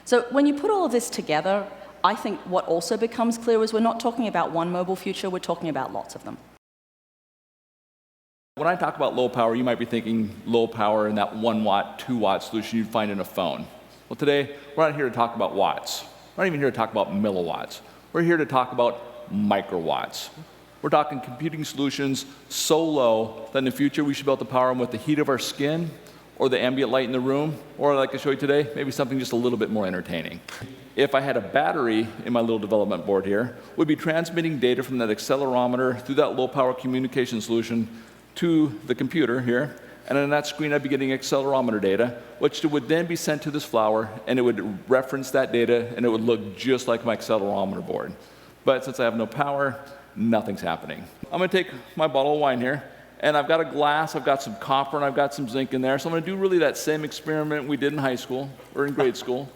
So when you put all of this together, I think what also becomes clear is we're not talking about one mobile future, we're talking about lots of them. When I talk about low power, you might be thinking low power in that 1 watt, 2 watt solution you'd find in a phone. Well, today, we're not here to talk about watts. We're not even here to talk about milliwatts. We're here to talk about microwatts. We're talking computing solutions so low that in the future we should be able to power them with the heat of our skin, or the ambient light in the room, or like I showed you today, maybe something just a little bit more entertaining. If I had a battery in my little development board here, we'd be transmitting data from that accelerometer through that low power communication solution to the computer here, and on that screen I'd be getting accelerometer data, which would then be sent to this flower, and it would reference that data, and it would look just like my accelerometer board. But since I have no power, nothing's happening. I'm going to take my bottle of wine here, and I've got a glass, I've got some copper, and I've got some zinc in there, so I'm going to do really that same experiment we did in high school, or in grade school.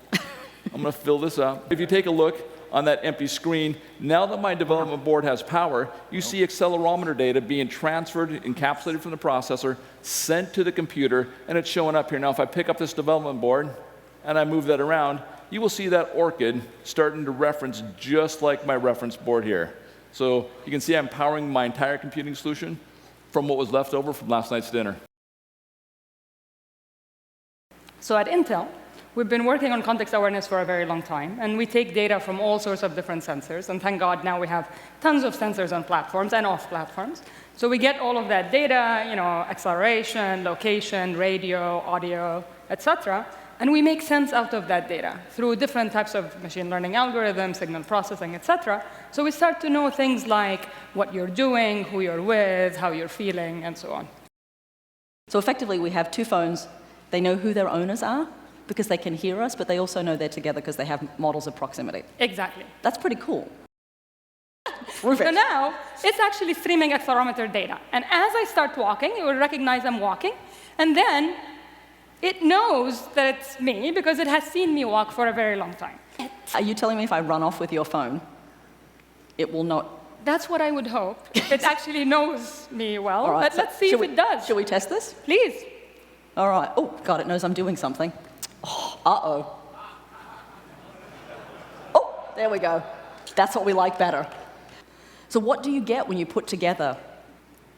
I'm going to fill this up. If you take a look on that empty screen, now that my development board has power, you see accelerometer data being transferred, encapsulated from the processor, sent to the computer, and it's showing up here. Now, if I pick up this development board and I move that around, you will see that orchid starting to reference just like my reference board here. So you can see I'm powering my entire computing solution from what was left over from last night's dinner. So at Intel, we've been working on context awareness for a very long time, and we take data from all sorts of different sensors, and thank God now we have tons of sensors on platforms and off platforms. So we get all of that data, acceleration, location, radio, audio, etc., and we make sense out of that data through different types of machine learning algorithms, signal processing, etc. So we start to know things like what you're doing, who you're with, how you're feeling, and so on. So effectively, we have two phones. They know who their owners are, because they can hear us, but they also know they're together because they have models of proximity. Exactly. That's pretty cool. So now, it's actually streaming accelerometer data. And as I start walking, it will recognize I'm walking, and then it knows that it's me because it has seen me walk for a very long time. Are you telling me if I run off with your phone, it will not? That's what I would hope. It actually knows me well, All right, but let's see if it does. Should we test this? Please. All right. Oh, God, it knows I'm doing something. Oh, uh-oh. Oh, there we go. That's what we like better. So what do you get when you put together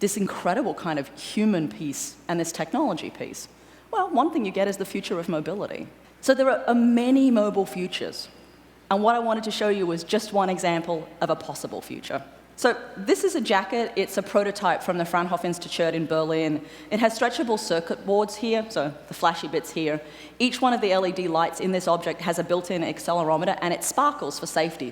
this incredible kind of human piece and this technology piece? Well, one thing you get is the future of mobility. So there are many mobile futures. And what I wanted to show you was just one example of a possible future. So this is a jacket. It's a prototype from the Fraunhofer Institute in Berlin. It has stretchable circuit boards here, so the flashy bits here. Each one of the LED lights in this object has a built-in accelerometer, and it sparkles for safety,